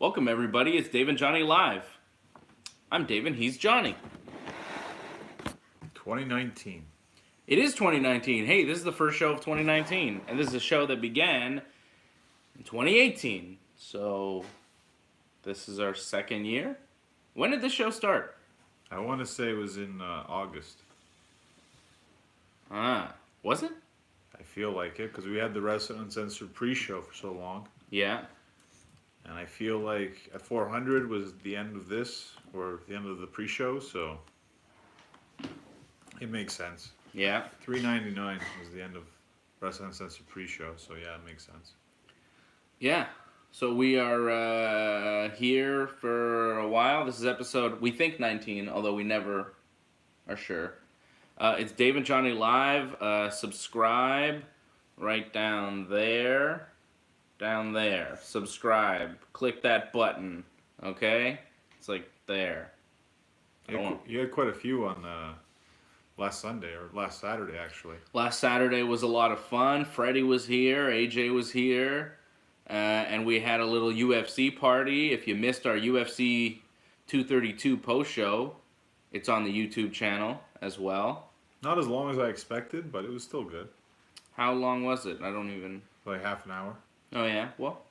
Welcome, everybody. It's Dave and Johnny Live. I'm Dave and he's Johnny. 2019. It is 2019. Hey, this is the first show of 2019. And this is a show that began in 2018. So, this is our second year. When did this show start? I want to say it was in August. Was it? I feel like it because we had the Wrestling Uncensored pre-show for so long. Yeah. And I feel like at 400 was the end of this, or the end of the pre-show, so it makes sense. Yeah. 399 was the end of Wrestling Uncensored pre-show, so yeah, it makes sense. Yeah. So we are here for a while. This is episode, we think 19, although we never are sure. It's Dave and Johnny Live. Subscribe right down there. Down there. Subscribe. Click that button. Okay? It's like there. You had quite a few on last Sunday, or last Saturday, actually. Last Saturday was a lot of fun. Freddie was here. AJ was here. And we had a little UFC party. If you missed our UFC 232 post show, it's on the YouTube channel as well. Not as long as I expected, but it was still good. How long was it? I don't even... Like half an hour. Oh, yeah? Well,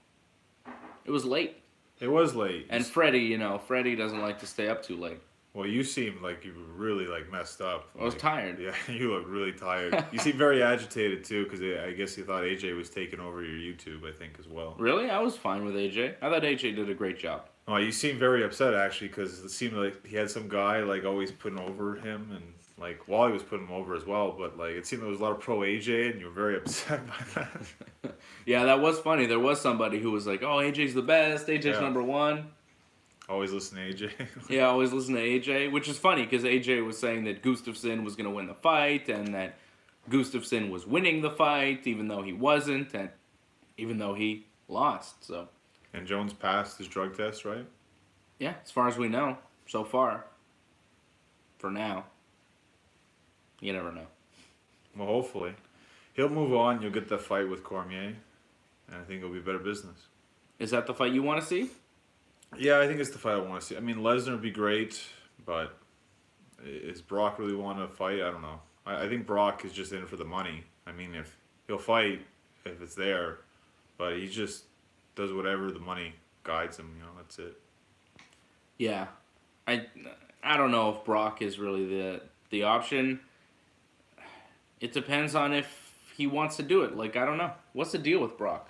it was late. It was late. And Freddie, Freddie doesn't like to stay up too late. Well, you seemed like you were really messed up. I was tired. Yeah, you look really tired. You seem very agitated too, because I guess you thought AJ was taking over your YouTube, I think, as well. Really? I was fine with AJ. I thought AJ did a great job. Oh, you seemed very upset actually, because it seemed like he had some guy always putting over him, and Wally was putting him over as well. But it seemed there was a lot of pro AJ, and you were very upset by that. Yeah, that was funny. There was somebody who was like, "Oh, AJ's the best. AJ's number one." Always listen to AJ. Yeah, always listen to AJ, which is funny because AJ was saying that Gustafsson was going to win the fight and that Gustafsson was winning the fight even though he wasn't and even though he lost. So. And Jones passed his drug test, right? Yeah, as far as we know, so far. For now. You never know. Well, hopefully. He'll move on. You'll get that fight with Cormier. And I think it'll be better business. Is that the fight you want to see? Yeah, I think it's the fight I want to see. I mean, Lesnar would be great, but is Brock really want to fight? I don't know. I think Brock is just in for the money. I mean, if he'll fight if it's there, but he just does whatever the money guides him. That's it. Yeah, I don't know if Brock is really the option. It depends on if he wants to do it. I don't know. What's the deal with Brock?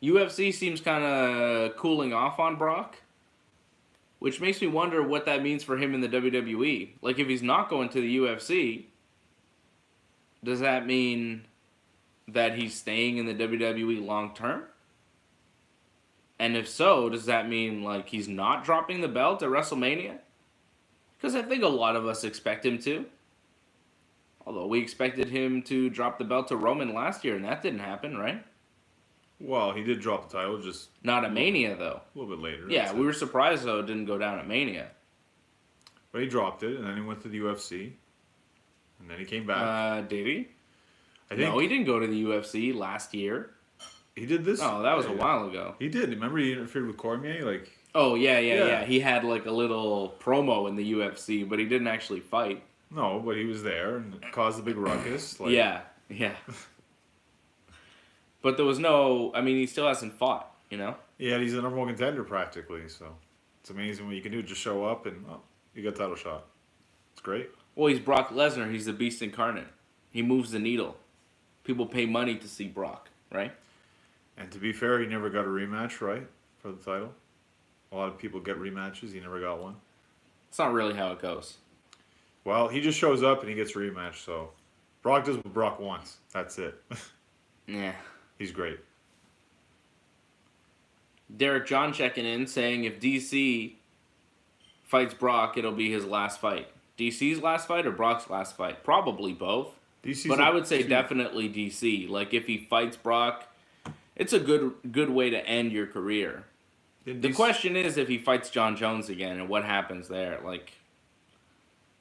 UFC seems kind of cooling off on Brock, which makes me wonder what that means for him in the WWE. If he's not going to the UFC, does that mean that he's staying in the WWE long term? And if so, does that mean he's not dropping the belt at WrestleMania? Because I think a lot of us expect him to. Although we expected him to drop the belt to Roman last year, and that didn't happen, right? Well, he did drop the title, just not at Mania, though. A little bit later. Yeah, we were surprised, though, it didn't go down at Mania. But he dropped it, and then he went to the UFC, and then he came back. Did he? I think no, he didn't go to the UFC last year. He did this? Oh, that was a while ago. He did. Remember he interfered with Cormier? Oh, yeah. He had, a little promo in the UFC, but he didn't actually fight. No, but he was there and caused a big ruckus. Yeah. But there was no... I mean, he still hasn't fought, Yeah, he's the number one contender practically, so... It's amazing what you can do. Just show up and, you got a title shot. It's great. Well, he's Brock Lesnar. He's the beast incarnate. He moves the needle. People pay money to see Brock, right? And to be fair, he never got a rematch, right? For the title. A lot of people get rematches. He never got one. It's not really how it goes. Well, he just shows up and he gets a rematch, so... Brock does what Brock wants. That's it. Yeah. He's great. Derek John checking in saying if DC fights Brock, it'll be his last fight. DC's last fight or Brock's last fight? Probably both. But I would say definitely DC. If he fights Brock, it's a good way to end your career. The question is if he fights John Jones again and what happens there.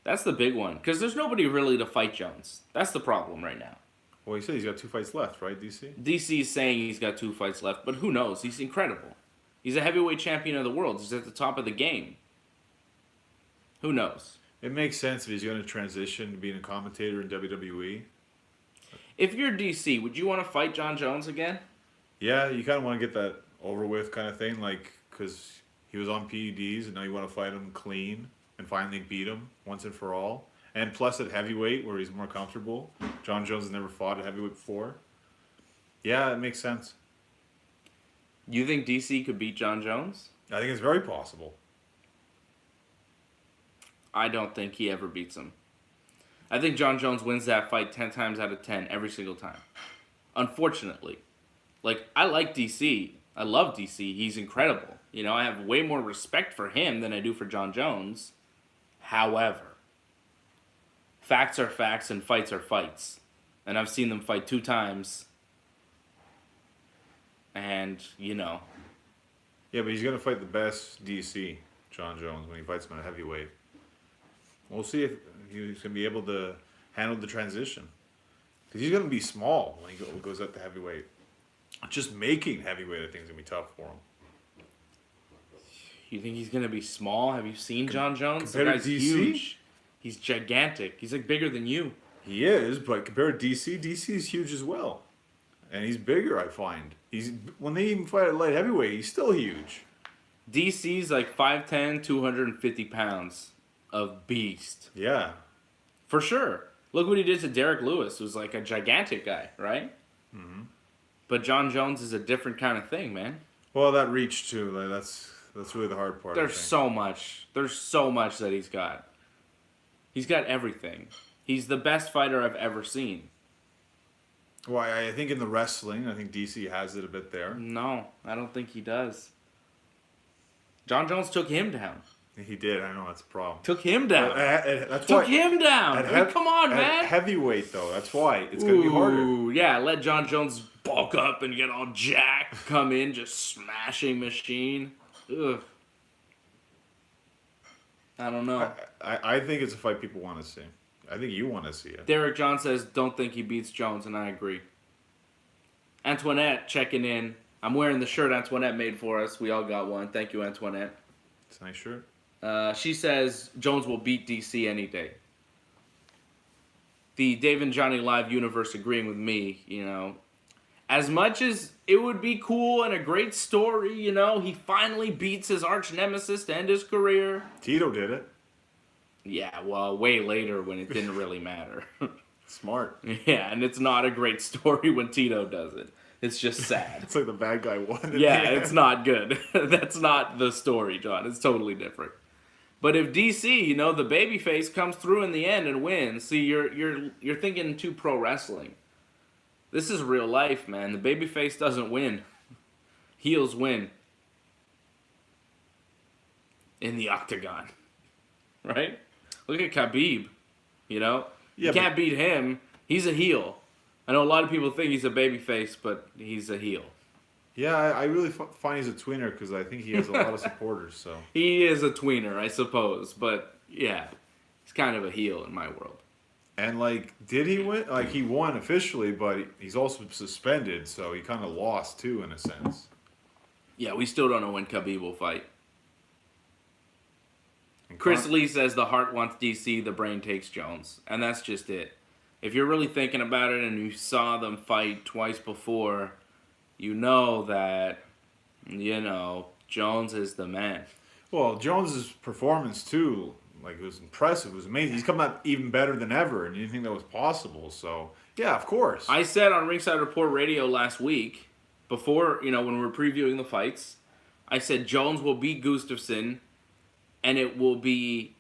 That's the big one. Because there's nobody really to fight Jones. That's the problem right now. Well, he said he's got 2 fights left, right, DC? DC's saying he's got 2 fights left, but who knows? He's incredible. He's a heavyweight champion of the world. He's at the top of the game. Who knows? It makes sense if he's going to transition to being a commentator in WWE. If you're DC, would you want to fight John Jones again? Yeah, you kind of want to get that over with kind of thing, like, because he was on PEDs and now you want to fight him clean and finally beat him once and for all. And plus at heavyweight, where he's more comfortable. John Jones has never fought at heavyweight before. Yeah, it makes sense. You think DC could beat John Jones? I think it's very possible. I don't think he ever beats him. I think John Jones wins that fight 10 times out of 10 every single time. Unfortunately. Like, I like DC. I love DC. He's incredible. You know, I have way more respect for him than I do for John Jones. However, facts are facts and fights are fights. And I've seen them fight 2 times. And, you know. Yeah, but he's going to fight the best DC, John Jones, when he fights him at heavyweight. We'll see if he's going to be able to handle the transition. Because he's going to be small when he goes up to heavyweight. Just making heavyweight, I think, is going to be tough for him. You think he's going to be small? Have you seen John Jones? The Compared guy's to DC? huge. He's gigantic. He's like bigger than you. He is, but compared to DC is huge as well. And he's bigger, I find. When they even fight at light heavyweight, he's still huge. DC's like 5'10", 250 pounds of beast. Yeah. For sure. Look what he did to Derek Lewis, who's like a gigantic guy, right? Mm-hmm. But John Jones is a different kind of thing, man. Well, that reach, too. Like, that's really the hard part. There's so much. There's so much that he's got. He's got everything. He's the best fighter I've ever seen. Well, I think in the wrestling, I think DC has it a bit there. No, I don't think he does. John Jones took him down. He did. I know that's a problem. Took him down. That's Took why, him down. I mean, come on, man. Heavyweight, though. That's why. It's going to be harder. Ooh, yeah, let John Jones bulk up and get all jacked, come in, just smashing machine. Ugh. I don't know. I think it's a fight people want to see. I think you want to see it. Derek John says, don't think he beats Jones, and I agree. Antoinette checking in. I'm wearing the shirt Antoinette made for us. We all got one. Thank you, Antoinette. It's a nice shirt. She says Jones will beat DC any day. The Dave and Johnny Live universe agreeing with me, you know. As much as it would be cool and a great story, you know, he finally beats his arch nemesis to end his career. Tito did it. Yeah, well, way later when it didn't really matter. Smart. Yeah, and it's not a great story when Tito does it. It's just sad. It's like the bad guy won. Yeah, it's not good. That's not the story, John. It's totally different. But if DC, you know, the babyface comes through in the end and wins, see, you're thinking too pro wrestling. This is real life, man. The babyface doesn't win. Heels win. In the octagon. Right? Look at Khabib. You know? Yeah, you can't beat him. He's a heel. I know a lot of people think he's a babyface, but he's a heel. Yeah, I really find he's a tweener because I think he has a lot of supporters. So He is a tweener, I suppose. But, yeah, he's kind of a heel in my world. And, like, did he win? Like, he won officially, but he's also suspended, so he kind of lost, too, in a sense. Yeah, we still don't know when Khabib will fight. And Chris Lee says the heart wants DC, the brain takes Jones. And that's just it. If you're really thinking about it and you saw them fight twice before, you know that, you know, Jones is the man. Well, Jones's performance, too, like, it was impressive. It was amazing. He's come out even better than ever, and you didn't think that was possible. So, yeah, of course. I said on Ringside Report Radio last week, before, you know, when we were previewing the fights, I said Jones will beat Gustafsson, and it will be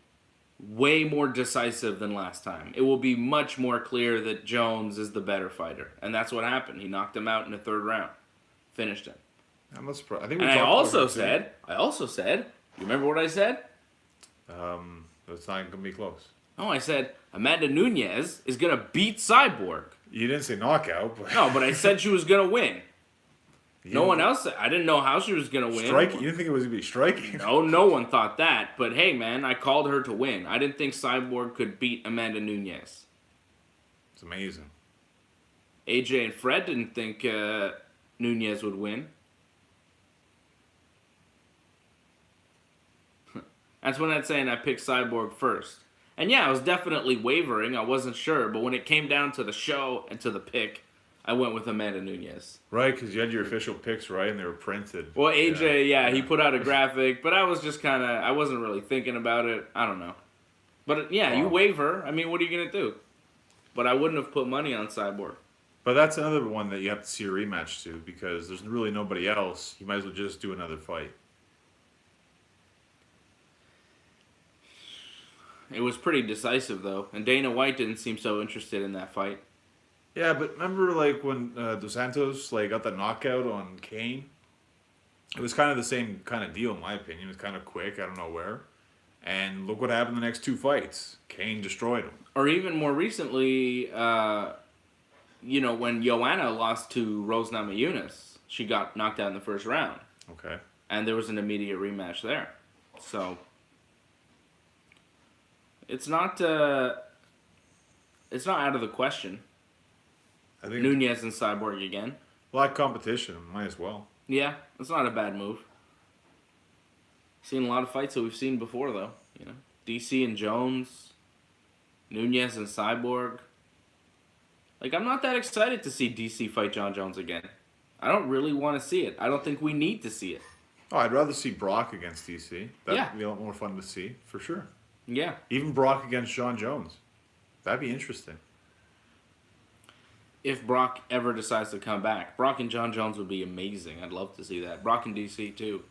way more decisive than last time. It will be much more clear that Jones is the better fighter. And that's what happened. He knocked him out in the 3rd round. Finished him. I'm not surprised. I think And I also said, you remember what I said? It's not going to be close. No, I said Amanda Nunes is going to beat Cyborg. You didn't say knockout, but... No, but I said she was going to win. You No one else, I didn't know how she was going to win. Striking? You didn't think it was going to be striking? No one thought that. But hey, man, I called her to win. I didn't think Cyborg could beat Amanda Nunes. It's amazing. AJ and Fred didn't think Nunes would win. That's when I'd saying I picked Cyborg first. And yeah, I was definitely wavering. I wasn't sure. But when it came down to the show and to the pick, I went with Amanda Nunes. Right, because you had your official picks, right? And they were printed. Well, AJ, he put out a graphic. But I was just kind of, I wasn't really thinking about it. I don't know. But yeah, you waver. I mean, what are you going to do? But I wouldn't have put money on Cyborg. But that's another one that you have to see a rematch to because there's really nobody else. You might as well just do another fight. It was pretty decisive, though. And Dana White didn't seem so interested in that fight. Yeah, but remember like when Dos Santos like got the knockout on Kane? It was kind of the same kind of deal in my opinion. It was kind of quick out of nowhere. And look what happened in the next two fights. Kane destroyed him. Or even more recently, when Joanna lost to Rose Namajunas, she got knocked out in the first round. Okay. And there was an immediate rematch there. So it's not out of the question. I think Nunes and Cyborg again. a lot of competition. Might as well. Yeah, it's not a bad move. Seen a lot of fights that we've seen before, though. DC and Jones, Nunes and Cyborg. Like, I'm not that excited to see DC fight John Jones again. I don't really want to see it. I don't think we need to see it. Oh, I'd rather see Brock against DC. That'd be a lot more fun to see, for sure. Yeah. Even Brock against John Jones. That'd be interesting. If Brock ever decides to come back. Brock and John Jones would be amazing. I'd love to see that. Brock and DC, too.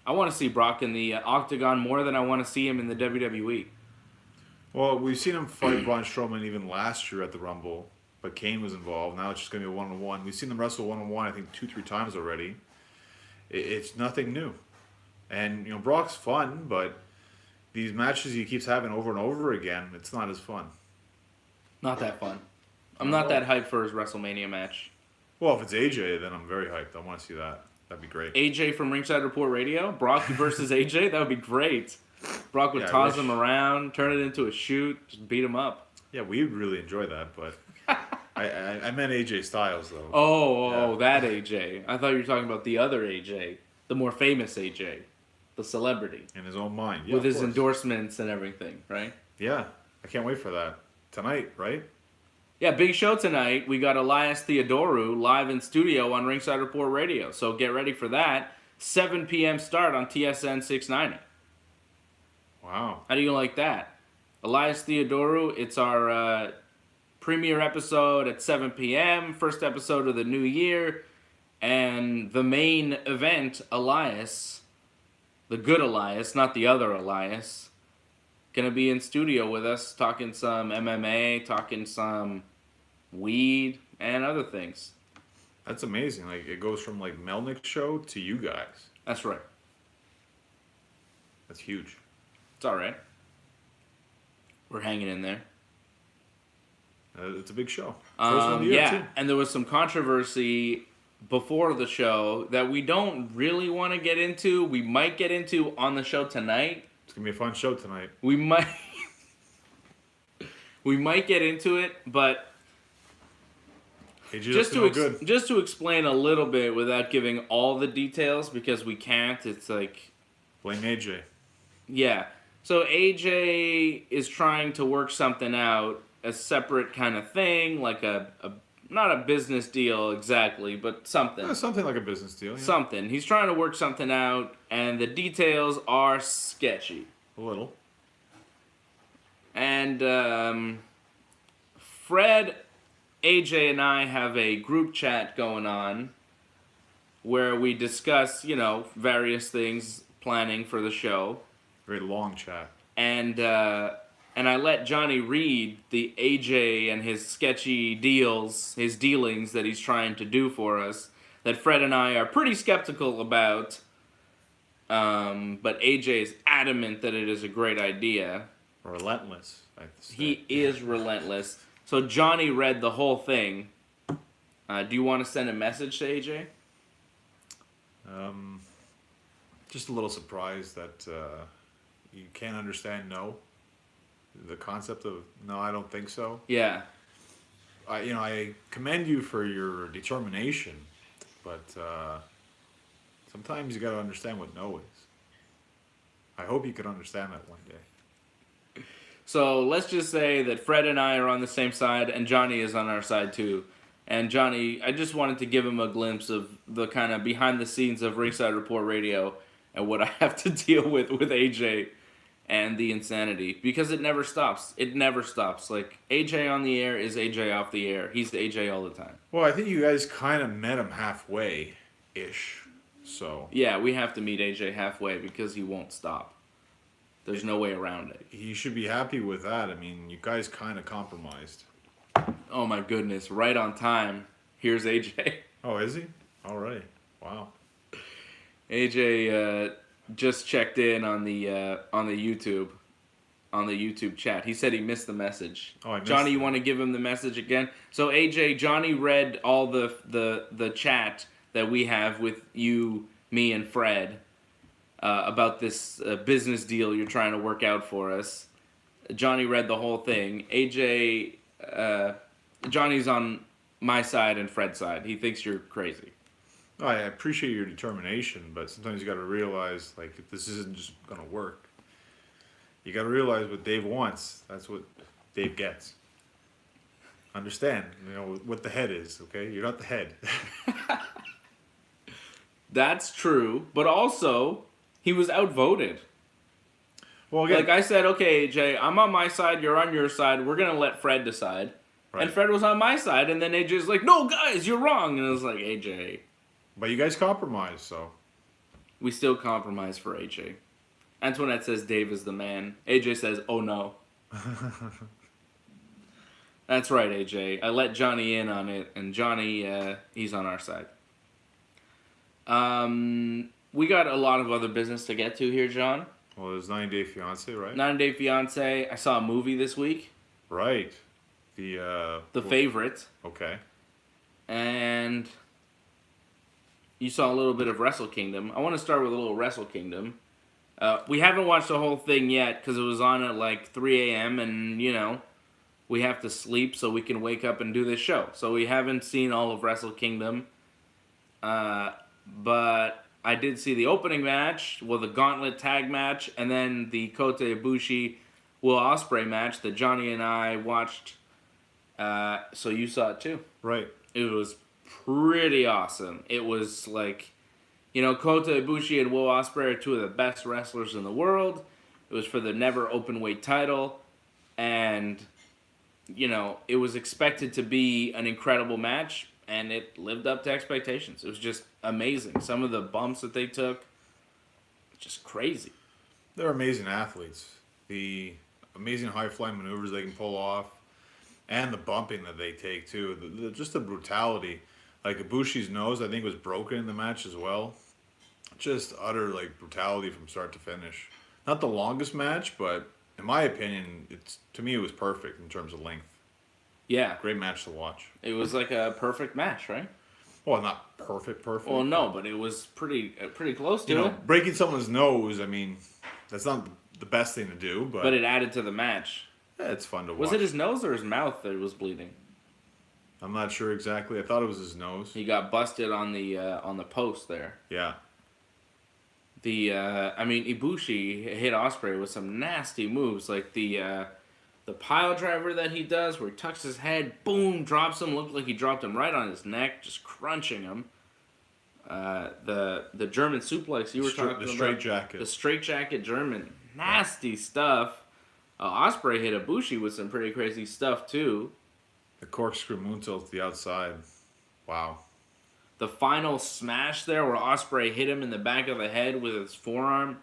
I want to see Brock in the Octagon more than I want to see him in the WWE. Well, we've seen him fight Braun Strowman even last year at the Rumble, but Kane was involved. Now it's just going to be a one-on-one. We've seen them wrestle one-on-one, I think, 2-3 times already. It's nothing new. And, Brock's fun, but these matches he keeps having over and over again, it's not as fun. Not that fun. I'm not that hyped for his WrestleMania match. Well, if it's AJ, then I'm very hyped. I want to see that. That'd be great. AJ from Ringside Report Radio? Brock versus AJ? That would be great. Brock would toss him around, turn it into a shoot, just beat him up. Yeah, we'd really enjoy that, but I meant AJ Styles, though. Oh, that AJ. I thought you were talking about the other AJ. The more famous AJ. The celebrity. In his own mind, yeah. With his endorsements and everything, right? Yeah, I can't wait for that. Tonight, right? Yeah, big show tonight. We got Elias Theodoru live in studio on Ringside Report Radio. So get ready for that. 7 p.m. start on TSN 690. Wow. How do you like that? Elias Theodoru, it's our premiere episode at 7 p.m. First episode of the new year. And the main event, Elias, the good Elias, not the other Elias, gonna be in studio with us talking some MMA, talking some weed, and other things. That's amazing. Like, it goes from, like, Melnick's show to you guys. That's right. That's huge. It's all right. We're hanging in there. It's a big show. First one of the year, too. And there was some controversy before the show that we don't really want to get into. We might get into on the show tonight. It's going to be a fun show tonight. We might get into it, but just to explain a little bit without giving all the details, because we can't, it's like... Blame AJ. Yeah. So AJ is trying to work something out, a separate kind of thing, like a not a business deal exactly, but something. Yeah, something like a business deal. Yeah. Something. He's trying to work something out, and the details are sketchy. A little. And Fred, AJ, and I have a group chat going on where we discuss, various things, planning for the show. Very long chat. And I let Johnny read the AJ and his sketchy deals, his dealings that he's trying to do for us, that Fred and I are pretty skeptical about. But AJ is adamant that it is a great idea. Relentless. He is relentless. So Johnny read the whole thing. Do you want to send a message to AJ? Just a little surprised that you can't understand no. The concept of no, I don't think so. Yeah. I commend you for your determination, but sometimes you got to understand what no is. I hope you could understand that one day. So let's just say that Fred and I are on the same side, and Johnny is on our side too. And Johnny, I just wanted to give him a glimpse of the kind of behind the scenes of Ringside Report Radio and what I have to deal with AJ and the insanity, because it never stops. It never stops. Like, AJ on the air is AJ off the air. He's AJ all the time. Well, I think you guys kind of met him halfway-ish, so... Yeah, we have to meet AJ halfway because he won't stop. There's no way around it. He should be happy with that. I mean, you guys kind of compromised. Oh my goodness, right on time. Here's AJ. Oh, is he? All right. Wow. AJ just checked in on the YouTube chat. He said he missed the message. Oh, I missed Johnny, you it. want to give him the message again? So AJ, Johnny read all the chat that we have with you, me, and Fred about this business deal you're trying to work out for us. Johnny read the whole thing. AJ, Johnny's on my side and Fred's side. He thinks you're crazy. I appreciate your determination, but sometimes you got to realize, like, this isn't just going to work. You got to realize what Dave wants. That's what Dave gets. Understand, what the head is, okay? You're not the head. That's true, but also, he was outvoted. Well, again, Like I said, okay, AJ, I'm on my side, you're on your side, we're going to let Fred decide. Right. And Fred was on my side, and then AJ's like, no, guys, you're wrong. And it was like, AJ, but you guys compromised, so... we still compromise for AJ. Antoinette says Dave is the man. AJ says, oh no. That's right, AJ. I let Johnny in on it, and Johnny, he's on our side. We got a lot of other business to get to here, John. Well, there's 90 Day Fiance, right? 90 Day Fiance. I saw a movie this week. Right. The Favorite. Okay. And you saw a little bit of Wrestle Kingdom. I want to start with a little Wrestle Kingdom. We haven't watched the whole thing yet because it was on at like 3 a.m. and, we have to sleep so we can wake up and do this show. So we haven't seen all of Wrestle Kingdom. But I did see the opening match, the Gauntlet tag match, and then the Kota Ibushi Will Ospreay match that Johnny and I watched. So you saw it too. Right. It was pretty awesome. It was like, Kota Ibushi and Will Ospreay are two of the best wrestlers in the world. It was for the never open weight title. And, it was expected to be an incredible match. And it lived up to expectations. It was just amazing. Some of the bumps that they took, just crazy. They're amazing athletes. The amazing high-flying maneuvers they can pull off, and the bumping that they take, too. Just the brutality. Like, Ibushi's nose, I think, was broken in the match as well. Just utter, brutality from start to finish. Not the longest match, but in my opinion, to me, it was perfect in terms of length. Yeah. Great match to watch. It was like a perfect match, right? Well, not perfect. Well, no, but it was pretty close to it. Breaking someone's nose, I mean, that's not the best thing to do, but it added to the match. Yeah, it's fun to watch. Was it his nose or his mouth that was bleeding? I'm not sure exactly. I thought it was his nose. He got busted on the post there. Yeah. Ibushi hit Ospreay with some nasty moves, like the pile driver that he does, where he tucks his head, boom, drops him. Looked like he dropped him right on his neck, just crunching him. The German suplex you were talking about. The straight jacket. The straight jacket German. Nasty stuff. Ospreay hit Ibushi with some pretty crazy stuff, too. The corkscrew moonsault to the outside. Wow. The final smash there where Ospreay hit him in the back of the head with his forearm.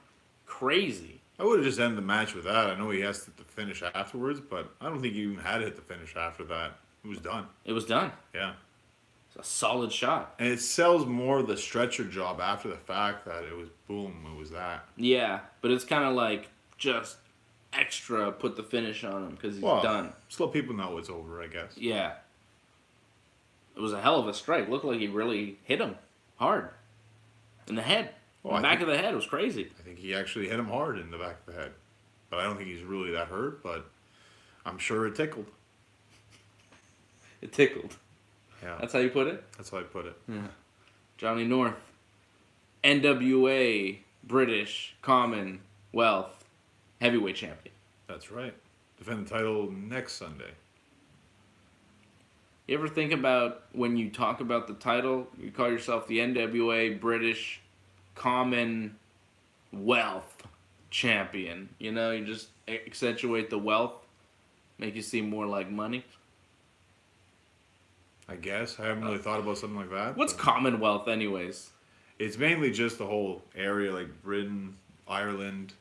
Crazy. I would have just ended the match with that. I know he has to finish afterwards, but I don't think he even had to hit the finish after that. It was done. It was done. Yeah. It's a solid shot. And it sells more the stretcher job after the fact that it was boom, it was that. Yeah, but it's kind of like just extra put the finish on him because he's done. Just let people know it's over, I guess. Yeah. It was a hell of a strike. Looked like he really hit him hard. In the head. Well, the back of the head was crazy. I think he actually hit him hard in the back of the head. But I don't think he's really that hurt, but I'm sure it tickled. It tickled. Yeah. That's how you put it? That's how I put it. Yeah. Johnny North. NWA, British, Common, Wealth heavyweight champion. That's right. Defend the title next Sunday. You ever think about when you talk about the title, you call yourself the NWA British Commonwealth champion. You know, you just accentuate the wealth, make you seem more like money. I guess. I haven't really thought about something like that. What's but Commonwealth anyways? It's mainly just the whole area, like Britain, Ireland.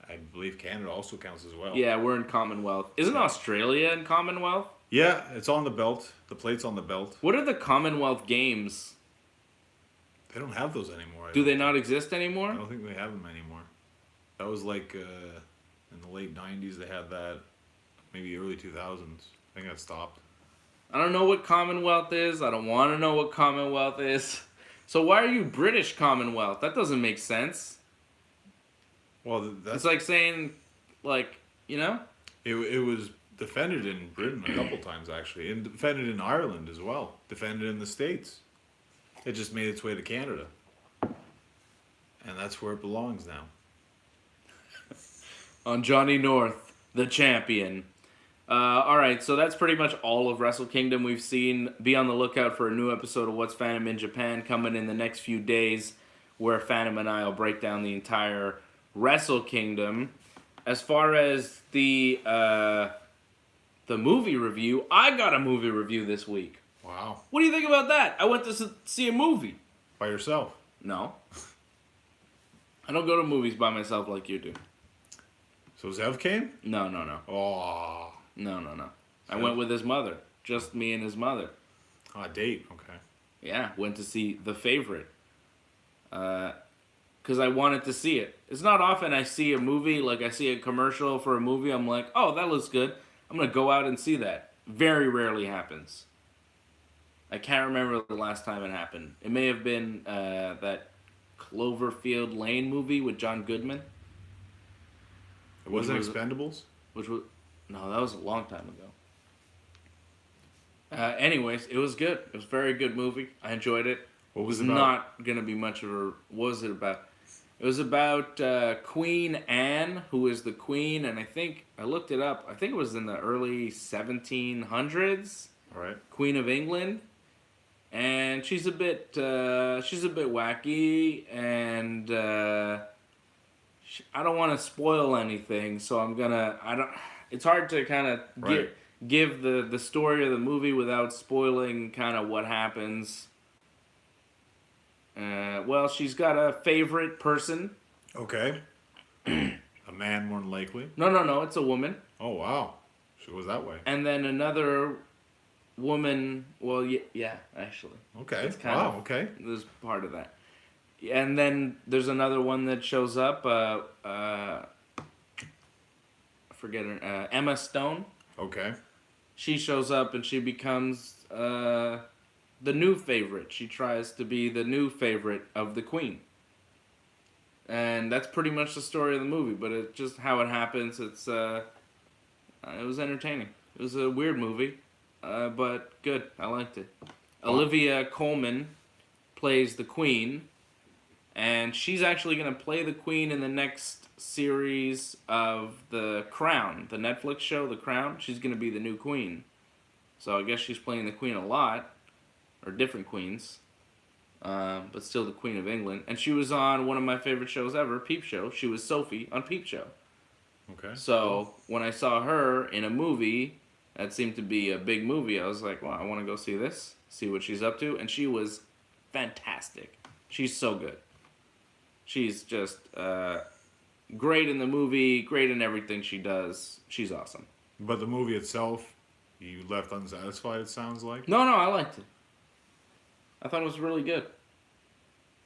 I believe Canada also counts as well. Yeah, we're in Commonwealth. Isn't Australia in Commonwealth? Yeah, it's on the belt. The plate's on the belt. What are the Commonwealth Games? They don't have those anymore. Do they not exist I anymore? don't think they have them anymore. That was like in the late 90s they had that. Maybe early 2000s. I think that stopped. I don't know what Commonwealth is. I don't want to know what Commonwealth is. So why are you British Commonwealth? That doesn't make sense. Well, that's It's like saying, like, you know? it was defended in Britain a couple times actually, and defended in Ireland as well. Defended in the States. It just made its way to Canada, and that's where it belongs now. On Johnny North, the champion. All right, so that's pretty much all of Wrestle Kingdom we've seen. Be on the lookout for a new episode of What's Phantom in Japan coming in the next few days, where Phantom and I will break down the entire Wrestle Kingdom. As far as the movie review, I got a movie review this week. Wow. What do you think about that? I went to see a movie. By yourself? No. I don't go to movies by myself like you do. So Zev came? No. Oh. No. I went with his mother. Just me and his mother. A date. Okay. Yeah, went to see The Favorite. Because I wanted to see it. It's not often I see a movie, like I see a commercial for a movie, I'm like, oh, that looks good. I'm going to go out and see that. Very rarely happens. I can't remember the last time it happened. It may have been that Cloverfield Lane movie with John Goodman. It wasn't was it? Expendables? Which was... No, that was a long time ago. Anyways, it was good. It was a very good movie. I enjoyed it. What was It it was about? not going to be much of a... What was it about? It was about Queen Anne, who is the queen, and I looked it up. I think it was in the early 1700s. All right. Queen of England. And she's a bit wacky, and I don't want to spoil anything, so it's hard to kind of Right. give the story of the movie without spoiling kind of what happens. Well, she's got a favorite person. Okay. A man, more than likely. No, it's a woman. Oh, wow. She goes that way. And then another woman, well, yeah, actually. Okay. It's kind Wow, of- okay. There's part of that. And then there's another one that shows up, I forget her, Emma Stone. Okay. She shows up and she becomes the new favorite. She tries to be the new favorite of the queen. And that's pretty much the story of the movie, but it's just how it happens. It was entertaining. It was a weird movie, but good. I liked it. Olivia Colman plays the queen, and she's actually going to play the queen in the next series of The Crown, the Netflix show, The Crown. She's going to be the new queen. So I guess she's playing the queen a lot, or different queens, but still the Queen of England. And she was on one of my favorite shows ever, Peep Show. She was Sophie on Peep Show. Okay. So when I saw her in a movie that seemed to be a big movie, I was like, well, I want to go see this, see what she's up to. And she was fantastic. She's so good. She's just great in the movie, great in everything she does. She's awesome. But the movie itself, you left unsatisfied, it sounds like? No, I liked it. I thought it was really good.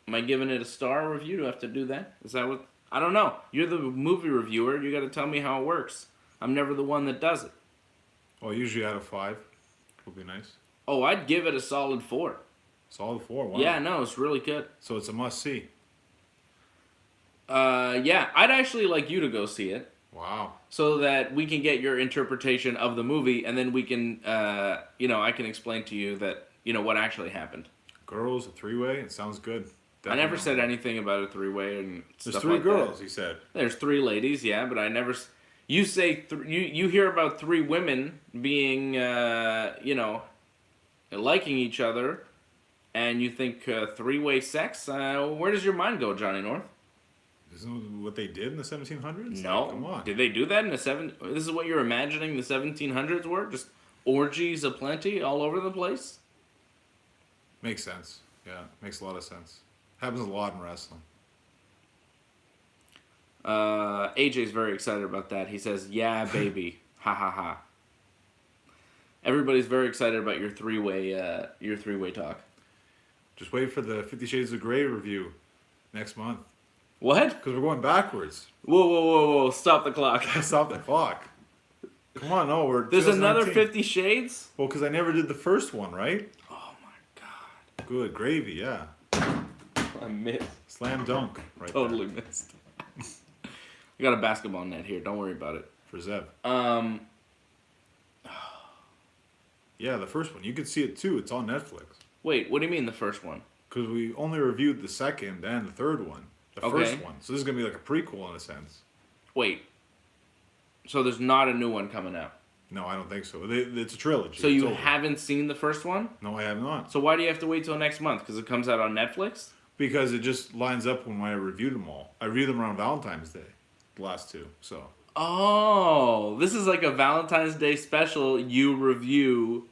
Am I giving it a star review? Do I have to do that? Is that what... I don't know. You're the movie reviewer. You got to tell me how it works. I'm never the one that does it. Well, usually out of 5 would be nice. Oh, I'd give it a solid 4. Solid 4, wow. Yeah, no, it's really good. So it's a must-see. Yeah, I'd actually like you to go see it. Wow. So that we can get your interpretation of the movie, and then we can, I can explain to you that, what actually happened. Girls, a 3-way, it sounds good. I never Definitely said not. anything about a three-way and There's stuff 3 like girls, that. he said. There's 3 ladies, yeah, but I never. You say you hear about 3 women being, liking each other, and you think three-way sex. Where does your mind go, Johnny North? Isn't what they did in the 1700s? No. Like, come on. Did they do that in the This is what you're imagining the 1700s were? Just orgies aplenty all over the place? Makes sense. Yeah, makes a lot of sense. Happens a lot in wrestling. AJ's very excited about that. He says, "Yeah, baby, ha ha ha." Everybody's very excited about your three-way talk. Just wait for the 50 Shades of Grey review next month. What? Because we're going backwards. Whoa, whoa, whoa, whoa! Stop the clock. Stop the clock. Come on, no, we're There's another 2019. 50 Shades? Well, because I never did the first one, right? Oh my god. Good gravy, yeah. I missed. Slam dunk, right Totally missed. I got a basketball net here. Don't worry about it. there for Zev. Um, Yeah, the first one. You could see it too. It's on Netflix. wait, what do you mean the first one? Because we only reviewed the second and the third one. The Okay. first one. So this is going to be like a prequel in a sense. Wait. So there's not a new one coming out. No, I don't think so. It's a trilogy. So It's you over. haven't seen the first one? No, I have not. So why do you have to wait till next month? Because it comes out on Netflix? Because it just lines up when I reviewed them all. I reviewed them around Valentine's Day, the last 2. So Oh, this is like a Valentine's Day special. You review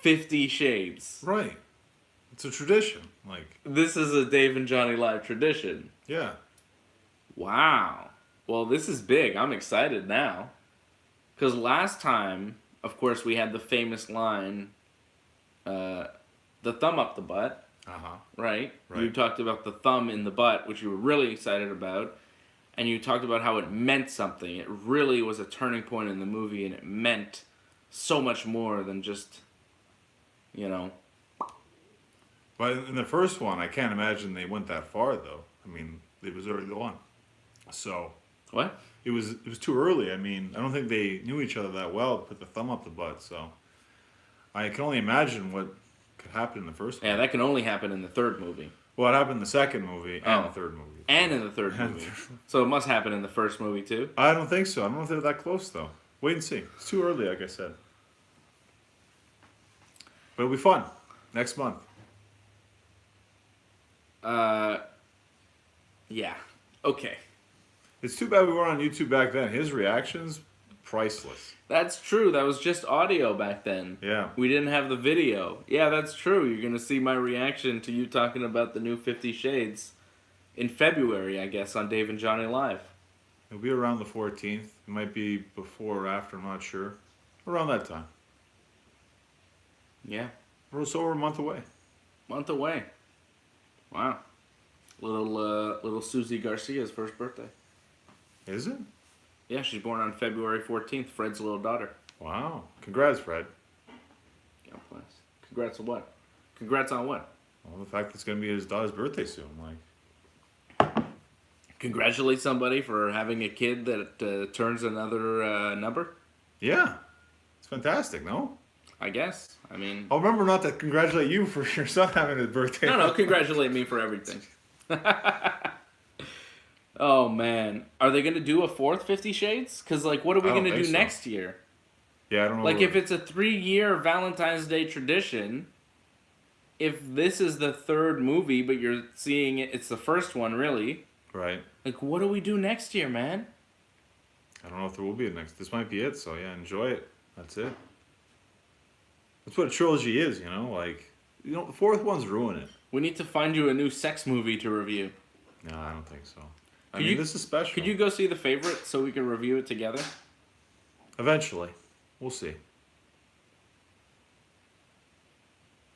50 Shades. right, it's a tradition. Like, This is a Dave and Johnny live tradition. yeah, Wow. Well, this is big. I'm excited now. Because last time, of course, we had the famous line, the thumb up the butt, right? Right. You talked about the thumb in the butt, which you were really excited about. And you talked about how it meant something. It really was a turning point in the movie, and it meant so much more than just, But in the first one, I can't imagine they went that far though. I mean, it was early on, so What? it was too early. I mean, I don't think they knew each other that well to put the thumb up the butt. So I can only imagine what could happen in the first one. Yeah, that can only happen in the third movie. Well, it happened in the second movie and Oh. the third movie. And in the third movie. So it must happen in the first movie, too. I don't think so. I don't know if they're that close though. Wait and see. It's too early, like I said. But it'll be fun next month. Yeah. Okay. It's too bad we weren't on YouTube back then. His reactions, priceless. That's true. That was just audio back then. Yeah. We didn't have the video. Yeah, that's true. You're going to see my reaction to you talking about the new 50 Shades in February, I guess, on Dave and Johnny Live. It'll be around the 14th. It might be before or after, I'm not sure. Around that time. Yeah. So we're a month away. Month away. Wow. Little Susie Garcia's first birthday. Is it? Yeah, she's born on February 14th, Fred's little daughter. Wow. Congrats, Fred. God bless. Congrats on what? Congrats on what? Well, the fact that it's going to be his daughter's birthday soon. Like, Congratulate somebody for having a kid that turns another number? yeah. It's fantastic, no? I guess. I mean... I'll remember not to congratulate you for your son having his birthday. No, congratulate me for everything. Oh, man. Are they going to do a fourth 50 Shades? Because, like, what are we I don't going to think do so. next year? Yeah, I don't know. Like, if it's a 3-year Valentine's Day tradition, if this is the third movie, but you're seeing it's the first one, really, Right. like, what do we do next year, man? I don't know if there will be a next. This might be it, so yeah, enjoy it. That's it. That's what a trilogy is, you know? Like, the fourth one's ruin it. We need to find you a new sex movie to review. No, I don't think so. I Could mean, you- this is special. Could you go see The Favorite so we can review it together? Eventually. We'll see.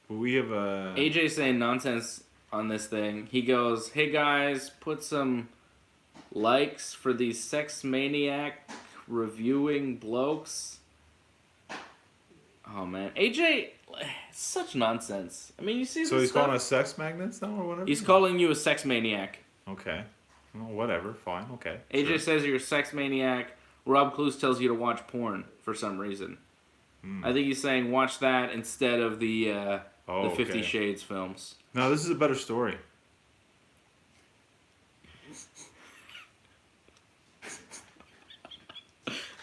But we have a... AJ saying nonsense on this thing. He goes, "Hey guys, put some likes for these sex maniac reviewing blokes." Oh man, AJ, such nonsense. I mean, you see So this he's stuff? calling us sex magnets now or whatever? He's calling you a sex maniac. Okay. Well, whatever. Fine. Okay. AJ Sure. says you're a sex maniac. Rob Clues tells you to watch porn for some reason. I think he's saying watch that instead of the 50 okay. Shades films. No, this is a better story.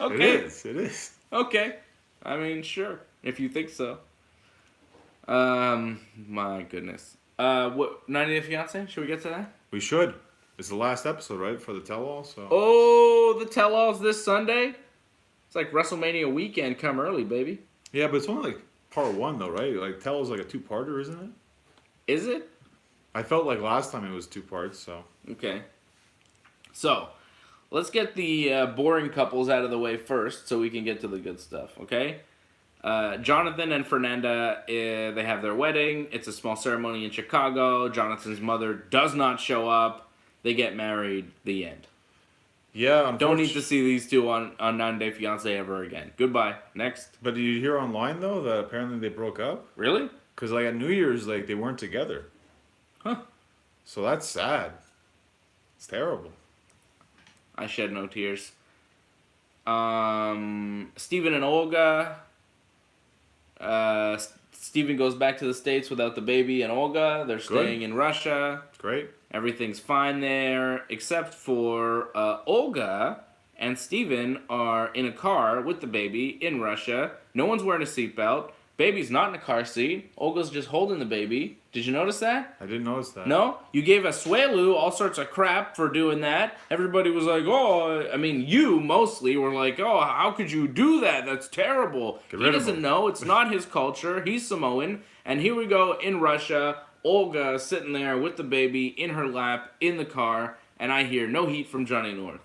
Okay. It is. Okay. I mean, sure, if you think so. My goodness. What 90 Day Fiance? Should we get to that? We should. It's the last episode, right, for the tell-all. So. Oh, the tell-alls this Sunday. It's like WrestleMania weekend. Come early, baby. Yeah, but it's only like part one, though, right? Like tell-all's like a two-parter, isn't it? Is it? I felt like last time it was two parts. So. Okay. So, let's get the boring couples out of the way first, so we can get to the good stuff. Okay. Jonathan and Fernanda, they have their wedding. It's a small ceremony in Chicago. Jonathan's mother does not show up. They get married. The end. Yeah, Don't need to see these two on 90 Day Fiance ever again. Goodbye. Next. But did you hear online though that apparently they broke up? Really? Because like at New Year's, like they weren't together. Huh. So that's sad. It's terrible. I shed no tears. Steven and Olga. Steven goes back to the States without the baby and Olga. They're staying in Russia. Great. Everything's fine there, except for Olga and Steven are in a car with the baby in Russia. No one's wearing a seatbelt. Baby's not in a car seat. Olga's just holding the baby. Did you notice that? I didn't notice that. No? You gave Asuelu all sorts of crap for doing that. Everybody was like, oh, I mean, you mostly were like, oh, how could you do that? That's terrible. Get He rid of doesn't him. know. It's not his culture. He's Samoan. And here we go in Russia. Olga sitting there with the baby in her lap in the car. And I hear no heat from Johnny North.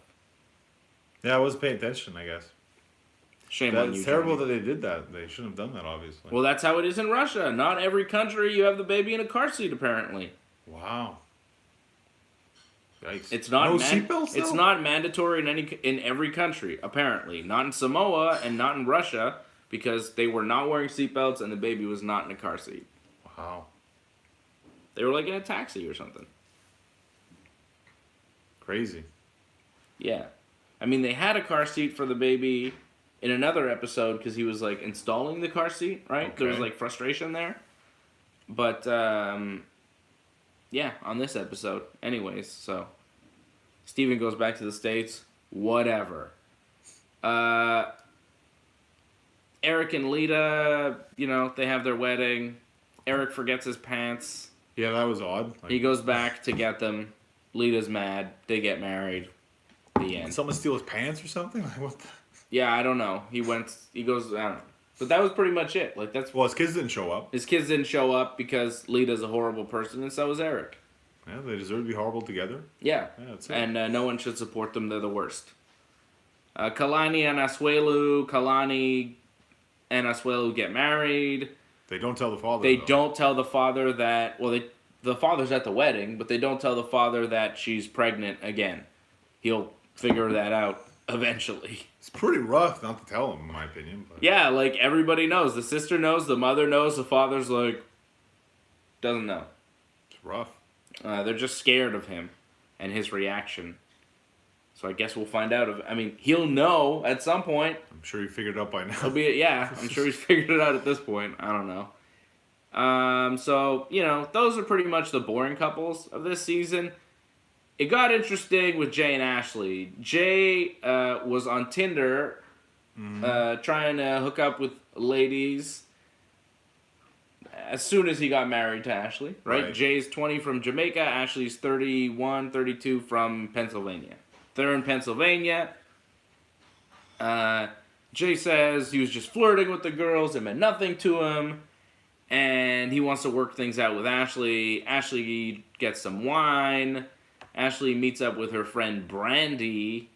Yeah, I wasn't paying attention, I guess. Shame on you, It's terrible Johnny. that they did that. They shouldn't have done that, obviously. Well, that's how it is in Russia. Not every country you have the baby in a car seat, apparently. Wow. Yikes. It's not no seatbelts. It's not mandatory in every country, apparently. Not in Samoa and not in Russia, because they were not wearing seatbelts and the baby was not in a car seat. Wow. They were like in a taxi or something. Crazy. Yeah. I mean, they had a car seat for the baby in another episode because he was like installing the car seat, right? Okay. There was like frustration there. But yeah, on this episode. Anyways, so Steven goes back to the States. Whatever. Eric and Lita, you know, they have their wedding. Eric forgets his pants. Yeah, that was odd. Like, He goes back to get them. Lita's mad. They get married. The did end. someone steal his pants or something? Like, what the... Yeah, I don't know. He goes, I don't know. But that was pretty much it. Like, that's Well, his kids didn't show up. his kids didn't show up because Lita's a horrible person, and so is Eric. Yeah, they deserve to be horrible together. Yeah. Yeah, that's it. And no one should support them. They're the worst. Kalani and Asuelu. Kalani and Asuelu get married. They don't tell the father. They though. don't tell the father that... Well, the father's at the wedding, but they don't tell the father that she's pregnant again. He'll figure that out eventually. It's pretty rough not to tell him, in my opinion. But... Yeah, like, everybody knows. The sister knows, the mother knows, the father's like... Doesn't know. It's rough. They're just scared of him and his reaction. So I guess we'll find out. I mean, he'll know at some point. I'm sure you figured it out by now. I'm sure he's figured it out at this point. I don't know. So, you know, those are pretty much the boring couples of this season. It got interesting with Jay and Ashley. Jay was on Tinder trying to hook up with ladies as soon as he got married to Ashley, right? Jay's 20 from Jamaica, Ashley's 31, 32 from Pennsylvania. They're in Pennsylvania. Jay says he was just flirting with the girls, it meant nothing to him, and he wants to work things out with Ashley. Ashley gets some wine. Ashley meets up with her friend Brandy,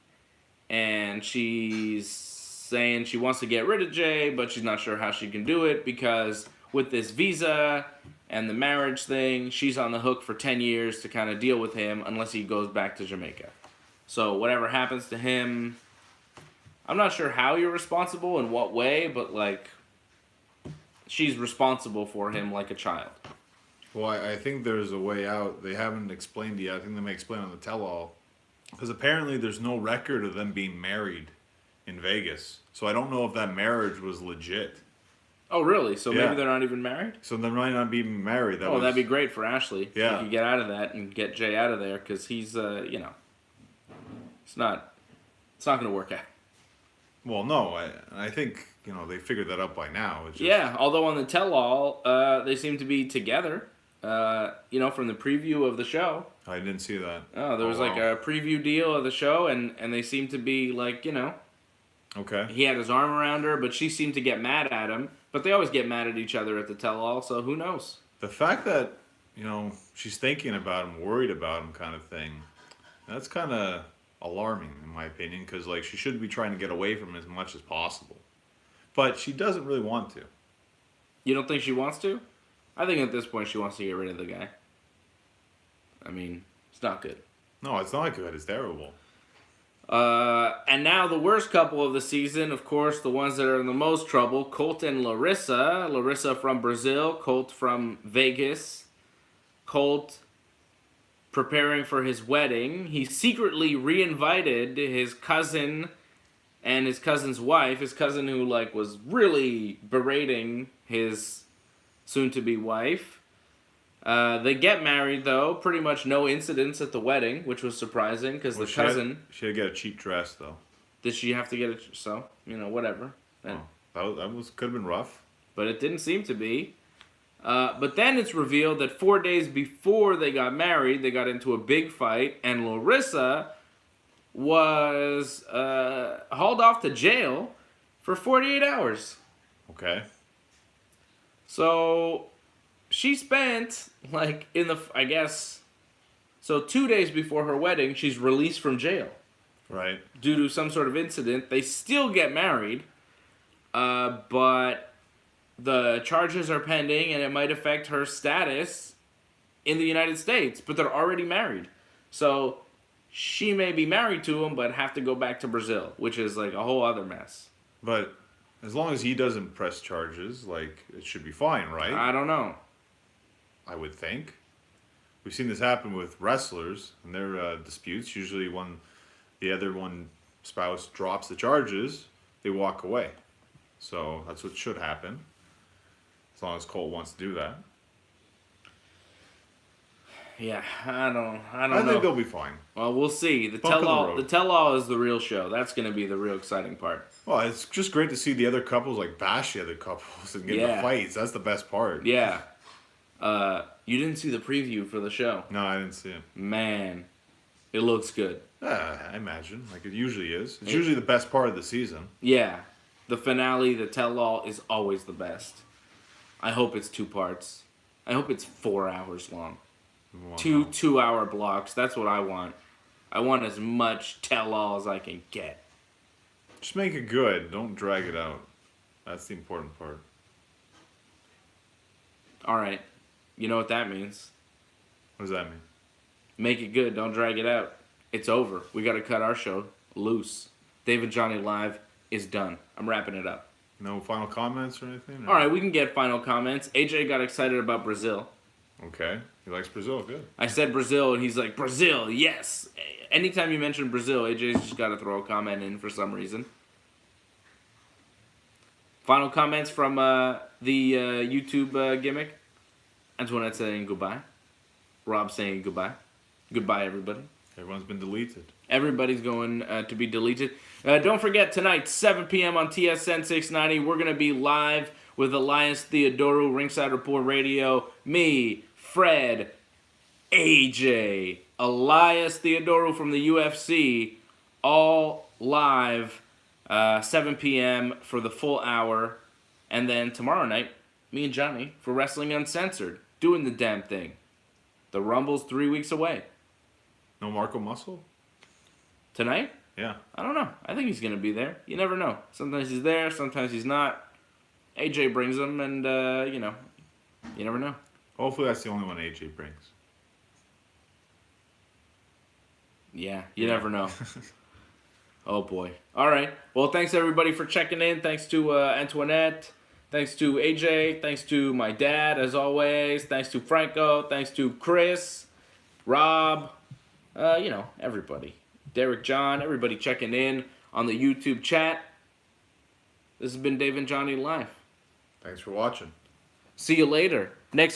and she's saying she wants to get rid of Jay, but she's not sure how she can do it because with this visa and the marriage thing, she's on the hook for 10 years to kind of deal with him unless he goes back to Jamaica. So whatever happens to him, I'm not sure how you're responsible, in what way, but like, she's responsible for him like a child. Well, I think there's a way out. They haven't explained yet. I think they may explain on the tell-all. Because apparently there's no record of them being married in Vegas. So I don't know if that marriage was legit. Oh, really? So Yeah. maybe they're not even married? So they might not be married. That'd be great for Ashley. Yeah. She could get out of that and get Jay out of there because he's, it's not going to work out. Well, no, I think they figured that out by now. It's just, Yeah, although on the tell-all, they seem to be together. From the preview of the show. I didn't see that. Oh, there was like a preview deal of the show, and they seemed to be like, Okay. he had his arm around her, but she seemed to get mad at him. But they always get mad at each other at the tell-all, so who knows? The fact that she's thinking about him, worried about him, kind of thing, that's kind of alarming in my opinion, because like she should be trying to get away from him as much as possible, but she doesn't really want to. You don't think she wants to? I think at this point she wants to get rid of the guy. I mean, it's not good. No, it's not good. It's terrible. And now the worst couple of the season, of course, the ones that are in the most trouble, Colt and Larissa. Larissa from Brazil, Colt from Vegas. Colt preparing for his wedding. He secretly re-invited his cousin and his cousin's wife. His cousin who, was really berating his soon-to-be wife. They get married, though. Pretty much no incidents at the wedding, which was surprising, because the cousin... She had to get a cheap dress, though. Did she have to get it? So, whatever. And, Could have been rough. but it didn't seem to be. But then it's revealed that 4 days before they got married, they got into a big fight, and Larissa was hauled off to jail for 48 hours. Okay. So she spent, so 2 days before her wedding, she's released from jail. Right. Due to some sort of incident. They still get married, but the charges are pending, and it might affect her status in the United States. But they're already married. So she may be married to him, but have to go back to Brazil, which is like a whole other mess. But as long as he doesn't press charges, it should be fine, right? I don't know. I would think. We've seen this happen with wrestlers and their disputes. Usually when the other one spouse drops the charges, they walk away. So that's what should happen. As long as Cole wants to do that. Yeah, I don't I know. think they'll be fine. Well, we'll see. The Bump in the tell-all, road. the tell-all is the real show. That's going to be the real exciting part. Well, it's just great to see the other couples bash the other couples and get into fights. That's the best part. Yeah. You didn't see the preview for the show. No, I didn't see it. Man, it looks good. I imagine. It usually is. It's usually the best part of the season. Yeah. The finale, the tell-all, is always the best. I hope it's 2 parts. I hope it's 4 hours long. Well, Two no. 2-hour blocks. That's what I want. I want as much tell-all as I can get. Just make it good. Don't drag it out. That's the important part. All right. You know what that means. What does that mean? Make it good. Don't drag it out. It's over. We got to cut our show loose. Dave and Johnny Live is done. I'm wrapping it up. No final comments or anything? All right, we can get final comments. AJ got excited about Brazil. Okay. He likes Brazil. Good. I said Brazil, and he's like, Brazil, yes. Anytime you mention Brazil, AJ's just got to throw a comment in for some reason. Final comments from the YouTube gimmick. Antoinette saying goodbye. Rob saying goodbye. Goodbye, everybody. Everyone's been deleted. Everybody's going to be deleted. Don't forget, tonight, 7 p.m. on TSN 690, we're going to be live with Elias Theodorou, Ringside Report Radio, me, Fred, AJ, Elias Theodorou from the UFC, all live, 7 p.m. for the full hour. And then tomorrow night, me and Johnny for Wrestling Uncensored, doing the damn thing. The Rumble's 3 weeks away. No Marco Muscle? Tonight? Yeah. I don't know. I think he's going to be there. You never know. Sometimes he's there, sometimes he's not. AJ brings him, and, you never know. Hopefully that's the only one AJ brings. Yeah, you never know. Oh, boy. All right. Well, thanks, everybody, for checking in. Thanks to Antoinette. Thanks to AJ. Thanks to my dad, as always. Thanks to Franco. Thanks to Chris, Rob, everybody. Derek John, everybody checking in on the YouTube chat. This has been Dave and Johnny Live. Thanks for watching. See you later. Next